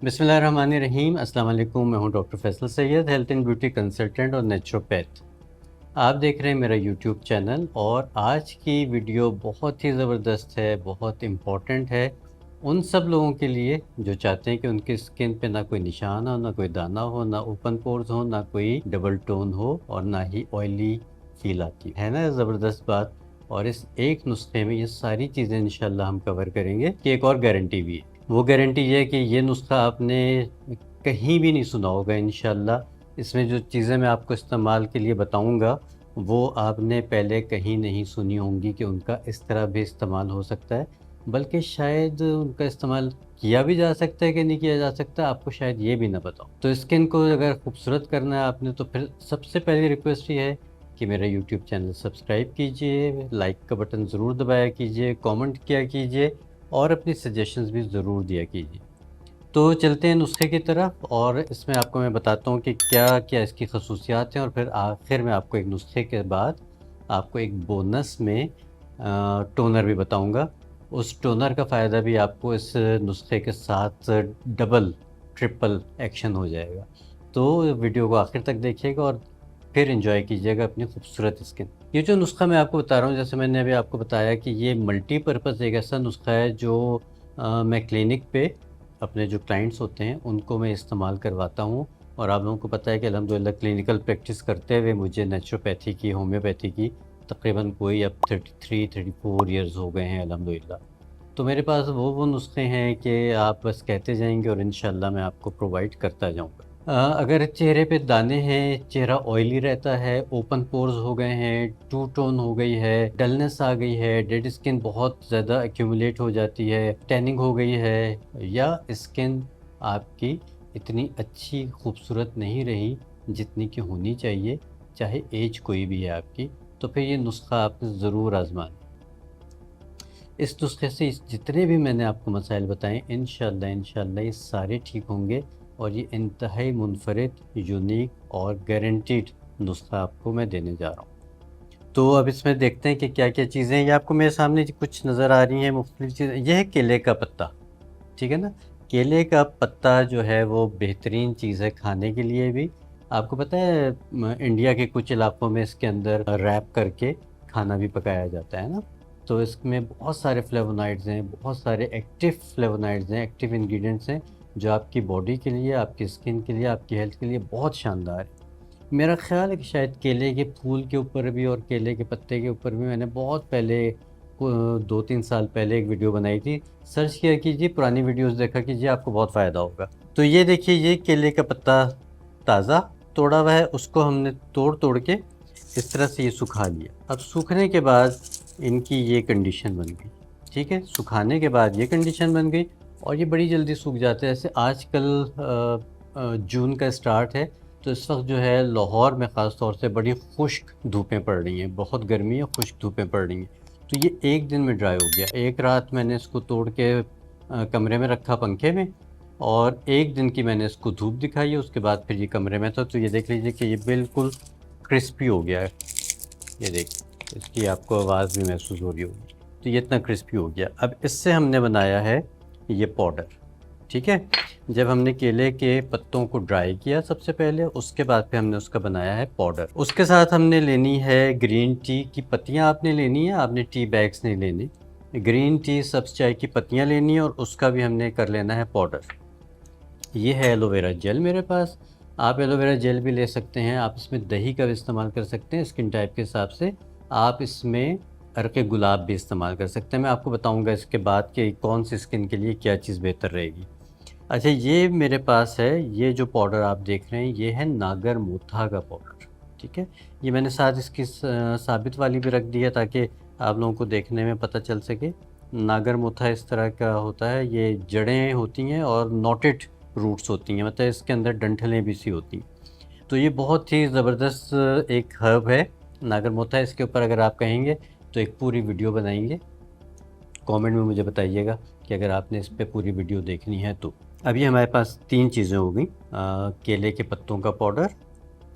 बिस्मिल्लाहिर्रहमानिर्रहीम। अस्सलाम वालेकुम। मैं हूं doctor Faisal Syed, health and beauty consultant और नेचुरोपैथ। आप देख रहे हैं मेरा यूट्यूब चैनल और आज की वीडियो बहुत ही ज़बरदस्त है, बहुत इम्पॉर्टेंट है उन सब लोगों के लिए जो चाहते हैं कि उनकी स्किन पे ना कोई निशान हो, ना कोई दाना हो, ना ओपन पोर्स हो, ना कोई डबल टोन हो और ना ही ऑयली फील आती है ना ज़बरदस्त बात। और इस एक नुस्खे में ये सारी चीज़ें इंशाल्लाह हम कवर करेंगे कि एक और गारंटी भी है। वो गारंटी ये है कि ये नुस्खा आपने कहीं भी नहीं सुना होगा इंशाल्लाह। इसमें जो चीज़ें मैं आपको इस्तेमाल के लिए बताऊंगा वो आपने पहले कहीं नहीं सुनी होंगी कि उनका इस तरह भी इस्तेमाल हो सकता है, बल्कि शायद उनका इस्तेमाल किया भी जा सकता है कि नहीं किया जा सकता, आपको शायद ये भी ना पता हो। तो स्किन को अगर खूबसूरत करना है आपने तो फिर सबसे पहली रिक्वेस्ट ये है कि मेरा यूट्यूब चैनल सब्सक्राइब कीजिए, लाइक का बटन ज़रूर दबाया कीजिए, कमेंट किया कीजिए और अपनी सजेशंस भी ज़रूर दिया कीजिए। तो चलते हैं नुस्खे की तरफ और इसमें आपको मैं बताता हूँ कि क्या क्या इसकी खसूसियात हैं और फिर आखिर में आपको एक नुस्खे के बाद आपको एक बोनस में टोनर भी बताऊँगा। उस टोनर का फ़ायदा भी आपको इस नुस्खे के साथ डबल ट्रिपल एक्शन हो जाएगा। तो वीडियो को आखिर तक देखिएगा और फिर एंजॉय कीजिएगा अपनी खूबसूरत स्किन। ये जो नुस्खा मैं आपको बता रहा हूँ, जैसे मैंने अभी आपको बताया कि ये मल्टीपर्पज़ एक ऐसा नुस्खा है जो मैं क्लिनिक पे अपने जो क्लाइंट्स होते हैं उनको मैं इस्तेमाल करवाता हूँ। और आप लोगों को पता है कि अल्हम्दुलिल्लाह क्लिनिकल प्रैक्टिस करते हुए मुझे नेचुरोपैथी की, होम्योपैथी की तकरीबन कोई अब 33-34 इयर्स हो गए हैं अल्हम्दुलिल्लाह। तो मेरे पास वो नुस्खे हैं कि आप बस कहते जाएंगे और इंशाल्लाह मैं आपको प्रोवाइड करता जाऊंगा। अगर चेहरे पे दाने हैं, चेहरा ऑयली रहता है, ओपन पोर्स हो गए हैं, टू टोन हो गई है, डलनेस आ गई है, डेड स्किन बहुत ज़्यादा एक्यूमुलेट हो जाती है, टैनिंग हो गई है, या स्किन आपकी इतनी अच्छी खूबसूरत नहीं रही जितनी कि होनी चाहिए, चाहे एज कोई भी है आपकी, तो फिर ये नुस्खा आप ज़रूर आजमाएं। इस नुस्खे से जितने भी मैंने आपको मसाइल बताए इंशाल्लाह ये सारे ठीक होंगे और ये इंतहाई मुनफरिद, यूनिक और गारंटीड नुस्खा आपको मैं देने जा रहा हूँ। तो अब इसमें देखते हैं कि क्या क्या चीज़ें हैं। ये आपको मेरे सामने कुछ नज़र आ रही हैं मुख्तलिफ चीज़ें। यह है केले का पत्ता, ठीक है ना। केले का पत्ता जो है वो बेहतरीन चीज़ है खाने के लिए भी। आपको पता है इंडिया के कुछ इलाक़ों में इसके अंदर रैप करके खाना भी पकाया जाता है ना। तो इसमें बहुत सारे फ्लेवोनॉइड्स हैं, बहुत सारे एक्टिव फ्लेवोनॉइड्स हैं, एक्टिव इंग्रेडिएंट्स हैं जो आपकी बॉडी के लिए, आपकी स्किन के लिए, आपकी हेल्थ के लिए बहुत शानदार है। मेरा ख़्याल है कि शायद केले के फूल के ऊपर भी और केले के पत्ते के ऊपर भी मैंने बहुत पहले 2-3 साल पहले एक वीडियो बनाई थी। सर्च किया कीजिए, पुरानी वीडियोस देखा कीजिए, आपको बहुत फ़ायदा होगा। तो ये देखिए, ये केले का पत्ता ताज़ा तोड़ा हुआ है, उसको हमने तोड़ तोड़ के इस तरह से ये सुखा लिया। अब सूखने के बाद इनकी ये कंडीशन बन गई, ठीक है। सुखाने के बाद ये कंडीशन बन गई और ये बड़ी जल्दी सूख जाते हैं। जैसे आजकल जून का स्टार्ट है, तो इस वक्त जो है लाहौर में ख़ास तौर से बड़ी खुश्क धूपें पड़ रही हैं, बहुत गर्मी है, खुश्क धूपें पड़ रही हैं। तो ये एक दिन में ड्राई हो गया। एक रात मैंने इसको तोड़ के कमरे में रखा पंखे में, और एक दिन की मैंने इसको धूप दिखाई है, उसके बाद फिर ये कमरे में था। तो ये देख लीजिए कि ये बिल्कुल क्रिस्पी हो गया है। ये देखिए, इसकी आपको आवाज़ भी महसूस हो रही होगी। तो ये इतना क्रिस्पी हो गया। अब इससे हमने बनाया है ये पाउडर, ठीक है। जब हमने केले के पत्तों को ड्राई किया सबसे पहले, उसके बाद फिर हमने उसका बनाया है पाउडर। उसके साथ हमने लेनी है ग्रीन टी की पत्तियाँ, आपने लेनी है, आपने टी बैग्स नहीं लेनी। ग्रीन टी सब्ज़ चाय की पत्तियाँ लेनी है और उसका भी हमने कर लेना है पाउडर। ये है एलोवेरा जेल मेरे पास। आप एलोवेरा जेल भी ले सकते हैं, आप इसमें दही का भी इस्तेमाल कर सकते हैं स्किन टाइप के हिसाब से। आप इसमें अर्क गुलाब भी इस्तेमाल कर सकते हैं। मैं आपको बताऊंगा इसके बाद कि कौन सी स्किन के लिए क्या चीज़ बेहतर रहेगी। अच्छा, ये मेरे पास है, ये जो पाउडर आप देख रहे हैं ये है नागर मोथा का पाउडर, ठीक है। ये मैंने साथ इसकी साबित वाली भी रख दी है ताकि आप लोगों को देखने में पता चल सके। नागर मोथा इस तरह का होता है, ये जड़ें होती हैं और नॉटेड रूट्स होती हैं, मतलब इसके अंदर डंठलें भी सी होती हैं। तो ये बहुत ही ज़बरदस्त एक हर्ब है नागर मोथा। इसके ऊपर अगर आप कहेंगे तो एक पूरी वीडियो बनाएंगे। कमेंट में मुझे बताइएगा कि अगर आपने इस पे पूरी वीडियो देखनी है तो। अभी हमारे पास 3 चीज़ें हो गई, केले के पत्तों का पाउडर,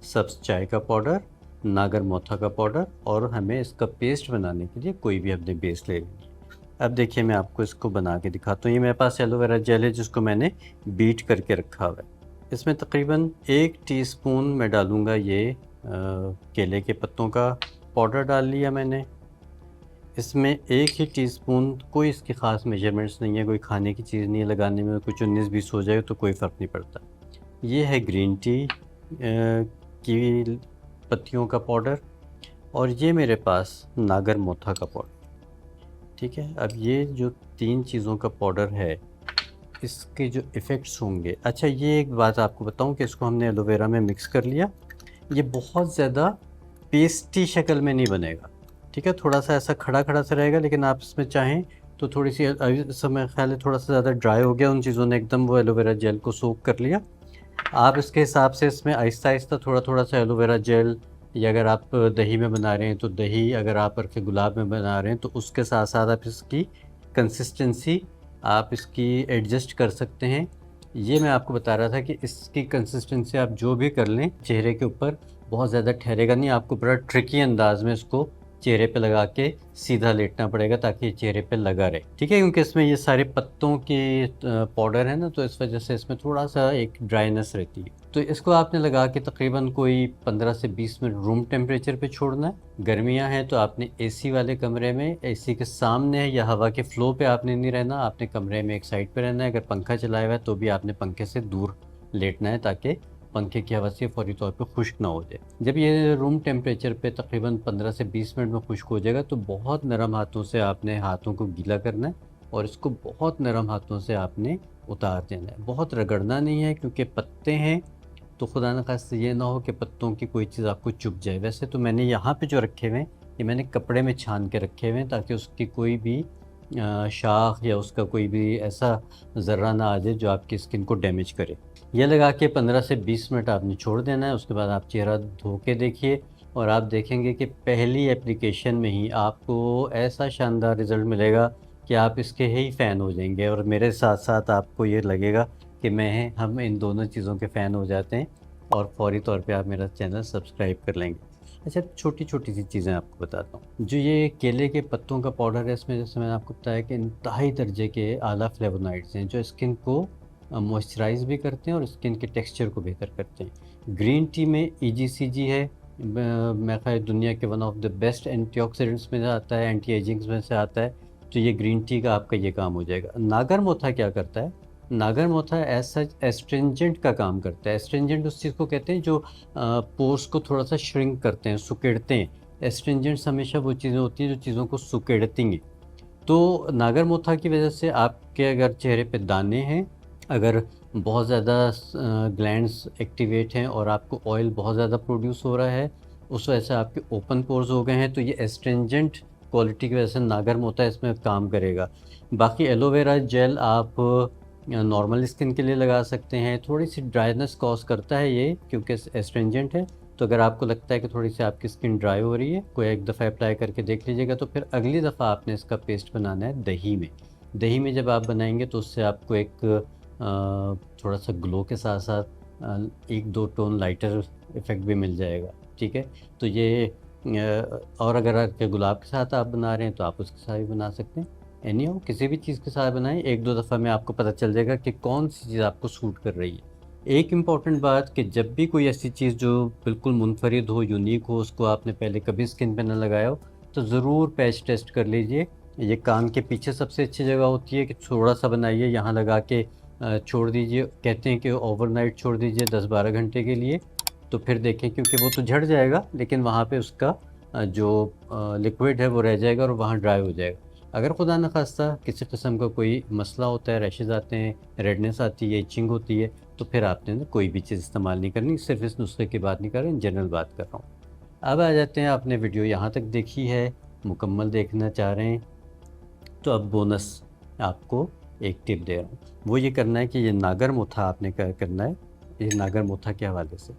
सब्ज़ चाय का पाउडर, नागर मोथा का पाउडर, और हमें इसका पेस्ट बनाने के लिए कोई भी हमने बेस ले लेनी है। अब देखिए मैं आपको इसको बना के दिखाता हूँ। ये मेरे पास एलोवेरा जेल है जिसको मैंने बीट करके रखा हुआ है। इसमें तकरीबन 1 टीस्पून मैं डालूँगा ये केले के पत्तों का पाउडर डाल लिया मैंने। इसमें 1 ही टीस्पून, कोई इसकी ख़ास मेजरमेंट्स नहीं है, कोई खाने की चीज़ नहीं है, लगाने में कुछ 19-20 हो जाए तो कोई फ़र्क नहीं पड़ता। ये है ग्रीन टी की पत्तियों का पाउडर, और ये मेरे पास नागर मोथा का पाउडर। ठीक है, अब ये जो 3 चीज़ों का पाउडर है, इसके जो इफ़ेक्ट्स होंगे, अच्छा ये एक बात आपको बताऊं कि इसको हमने एलोवेरा में मिक्स कर लिया। ये बहुत ज़्यादा पेस्टी शक्ल में नहीं बनेगा, ठीक है, थोड़ा सा ऐसा खड़ा खड़ा सा रहेगा, लेकिन आप इसमें चाहें तो थोड़ी सी, इस समय ख्याल है थोड़ा सा ज़्यादा ड्राई हो गया, उन चीज़ों ने एकदम वो एलोवेरा जेल को सोक कर लिया। आप इसके हिसाब से इसमें आहिस्ता आहिस्ता थोड़ा थोड़ा सा एलोवेरा जेल, या अगर आप दही में बना रहे हैं तो दही, अगर आप अर्के गुलाब में बना रहे हैं तो उसके साथ साथ आप इसकी कंसिस्टेंसी आप इसकी एडजस्ट कर सकते हैं। ये मैं आपको बता रहा था कि इसकी कंसिस्टेंसी आप जो भी कर लें, चेहरे के ऊपर बहुत ज़्यादा ठहरेगा नहीं, आपको बड़ा ट्रिकी अंदाज में इसको चेहरे पे लगा के सीधा लेटना पड़ेगा ताकि ये चेहरे पे लगा रहे, ठीक है, क्योंकि इसमें ये सारे पत्तों के पाउडर है ना, तो इस वजह से इसमें थोड़ा सा एक ड्राइनेस रहती है। तो इसको आपने लगा के तकरीबन कोई 15 से 20 मिनट रूम टेम्परेचर पे छोड़ना है। गर्मियाँ हैं तो आपने एसी वाले कमरे में, एसी के सामने या हवा के फ्लो पे आपने नहीं रहना, आपने कमरे में एक साइड पे रहना है। अगर पंखा चलाया हुआ है तो भी आपने पंखे से दूर लेटना है ताकि पंखे की हवा से फौरी तौर पे खुश्क ना हो जाए। जब ये रूम टेम्परेचर पे तकरीबन 15 से 20 मिनट में खुश्क हो जाएगा तो बहुत नरम हाथों से आपने हाथों को गीला करना है, और इसको बहुत नरम हाथों से आपने उतार देना है। बहुत रगड़ना नहीं है, क्योंकि पत्ते हैं तो खुदा न खास्ते ये ना हो कि पत्तों की कोई चीज़ आपको चुभ जाए। वैसे तो मैंने यहाँ पे जो रखे हुए हैं, ये मैंने कपड़े में छान के रखे हुए हैं ताकि उसकी कोई भी शाख या उसका कोई भी ऐसा ज़र्रा ना आ जाए जो आपकी स्किन को डैमेज करे। ये लगा के 15 से 20 मिनट आपने छोड़ देना है। उसके बाद आप चेहरा धो के देखिए, और आप देखेंगे कि पहली एप्लीकेशन में ही आपको ऐसा शानदार रिज़ल्ट मिलेगा कि आप इसके ही फ़ैन हो जाएंगे, और मेरे साथ साथ आपको ये लगेगा कि हम इन दोनों चीज़ों के फ़ैन हो जाते हैं, और फौरी तौर पे आप मेरा चैनल सब्सक्राइब कर लेंगे। अच्छा, छोटी छोटी सी चीज़ें आपको बताता हूँ। जो ये केले के पत्तों का पाउडर है, इसमें जैसे मैंने आपको बताया कि इंतहाई दर्जे के आला फ्लेवोनॉइड्स हैं जो स्किन को मॉइस्चराइज़ भी करते हैं और स्किन के टेक्सचर को बेहतर करते हैं। ग्रीन टी में ईजीसीजी है, मैं ख्याल दुनिया के one of the best antioxidants में आता है, एंटी एजिंग्स में से आता है, तो ये ग्रीन टी का आपका ये काम हो जाएगा। नागर मोथा क्या करता है? नागर मोथा एज सच एस्ट्रिंजेंट का काम करता है। एस्ट्रिंजेंट उस चीज़ को कहते हैं जो पोर्स को थोड़ा सा श्रिंक करते हैं, सुकेड़ते हैं। एस्ट्रिंजेंट्स हमेशा वो चीज़ें होती हैं जो चीज़ों को सुकेड़ती हैं। तो नागर मोथा की वजह से आपके अगर चेहरे पे दाने हैं, अगर बहुत ज़्यादा ग्लैंड्स एक्टिवेट हैं और आपको ऑयल बहुत ज़्यादा प्रोड्यूस हो रहा है, उस वजह से आपके ओपन पोर्स हो गए हैं, तो ये एस्ट्रिंजेंट क्वालिटी की वजह से नागर मोथा इसमें काम करेगा। बाकी एलोवेरा जेल आप नॉर्मल स्किन के लिए लगा सकते हैं। थोड़ी सी ड्राइनेस कॉज करता है ये, क्योंकि एस्ट्रिंजेंट है, तो अगर आपको लगता है कि थोड़ी सी आपकी स्किन ड्राई हो रही है, कोई एक दफ़ा अप्लाई करके देख लीजिएगा। तो फिर अगली दफ़ा आपने इसका पेस्ट बनाना है दही में। दही में जब आप बनाएंगे तो उससे आपको एक थोड़ा सा ग्लो के साथ साथ 1-2 टोन लाइटर इफ़ेक्ट भी मिल जाएगा, ठीक है। तो ये और अगर आपके गुलाब के साथ आप बना रहे हैं तो आप उसके साथ भी बना सकते हैं। एनी हो, किसी भी चीज़ के साथ बनाएं, 1-2 दफ़ा में आपको पता चल जाएगा कि कौन सी चीज़ आपको सूट कर रही है। एक इम्पॉर्टेंट बात कि जब भी कोई ऐसी चीज़ जो बिल्कुल मुनफरिद हो, यूनिक हो, उसको आपने पहले कभी स्किन पे ना लगाया हो, तो ज़रूर पैच टेस्ट कर लीजिए। ये कान के पीछे सबसे अच्छी जगह होती है कि थोड़ा सा बनाइए, यहाँ लगा के छोड़ दीजिए। कहते हैं कि ओवरनाइट छोड़ दीजिए 10-12 घंटे के लिए, तो फिर देखें, क्योंकि वो तो झड़ जाएगा लेकिन वहाँ पे उसका जो लिक्विड है वो रह जाएगा और वहाँ ड्राई हो जाएगा। अगर खुदा न खास्ता किसी किस्म का कोई मसला होता है, रैशेज़ आते हैं, रेडनेस आती है, इचिंग होती है, तो फिर आपने ना कोई भी चीज़ इस्तेमाल नहीं करनी। सिर्फ इस नुस्खे की बात नहीं कर रहे हैं, जनरल बात कर रहा हूँ। अब आ जाते हैं, आपने वीडियो यहाँ तक देखी है, मुकम्मल देखना चाह रहे हैं, तो अब बोनस आपको एक टिप दे रहा हूँ। वो ये करना है कि ये नागर मोथा आपने क्या करना है, ये नागर मोथा के हवाले से,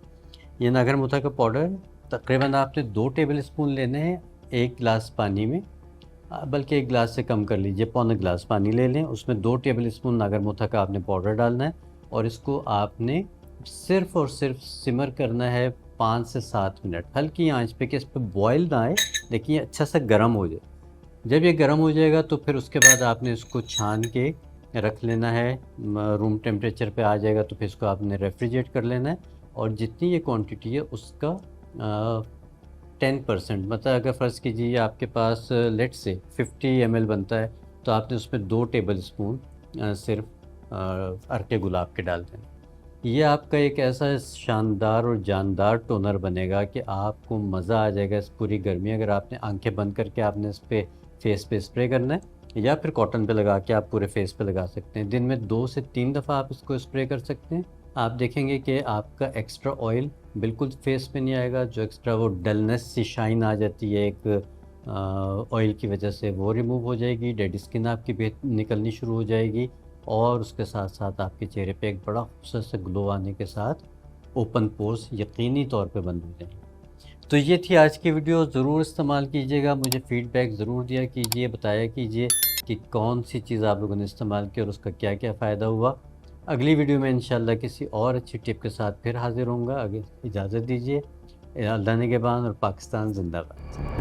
ये नागर मोथा का पाउडर तकरीबन आपने 2 टेबल स्पून लेने हैं 1 गिलास पानी में, बल्कि 1 गिलास से कम कर लीजिए, पौने गिलास पानी ले लें, उसमें 2 टेबल स्पून नागर मोथा का आपने पाउडर डालना है, और इसको आपने सिर्फ़ और सिर्फ सिमर करना है 5 से 7 मिनट हल्की आंच पे, कि इस पे बॉयल ना आए लेकिन ये अच्छा सा गर्म हो जाए। जब ये गर्म हो जाएगा तो फिर उसके बाद आपने इसको छान के रख लेना है। रूम टेम्परेचर पे आ जाएगा तो फिर इसको आपने रेफ्रिजरेट कर लेना है। और जितनी ये क्वांटिटी है उसका 10%, मतलब अगर फ़र्ज़ कीजिए आपके पास लेट से 50 ml बनता है तो आपने उसमें 2 टेबल स्पून सिर्फ अर्के गुलाब के डाल दें। ये आपका एक ऐसा शानदार और जानदार टोनर बनेगा कि आपको मज़ा आ जाएगा इस पूरी गर्मी। अगर आपने आंखें बंद करके आपने इस पे फेस पे स्प्रे करना है या फिर कॉटन पे लगा के आप पूरे फेस पे लगा सकते हैं। दिन में 2 से 3 दफ़ा आप इसको स्प्रे कर सकते हैं। आप देखेंगे कि आपका एक्स्ट्रा ऑयल बिल्कुल फेस पे नहीं आएगा, जो एक्स्ट्रा वो डलनेस सी शाइन आ जाती है एक ऑयल की वजह से, वो रिमूव हो जाएगी। डेड स्किन आपकी निकलनी शुरू हो जाएगी और उसके साथ साथ आपके चेहरे पे एक बड़ा खूबसूरत सा ग्लो आने के साथ ओपन पोर्स यकीनी तौर पे बंद हो जाएंगे। तो ये थी आज की वीडियो, ज़रूर इस्तेमाल कीजिएगा। मुझे फ़ीडबैक ज़रूर दिया कीजिए, बताया कीजिए कि कौन सी चीज़ आप लोगों ने इस्तेमाल की और उसका क्या क्या फ़ायदा हुआ। अगली वीडियो में इंशाल्लाह किसी और अच्छी टिप के साथ फिर हाज़िर होऊंगा। आगे इजाज़त दीजिए। अल्लाह निगहबान और पाकिस्तान ज़िंदाबाद।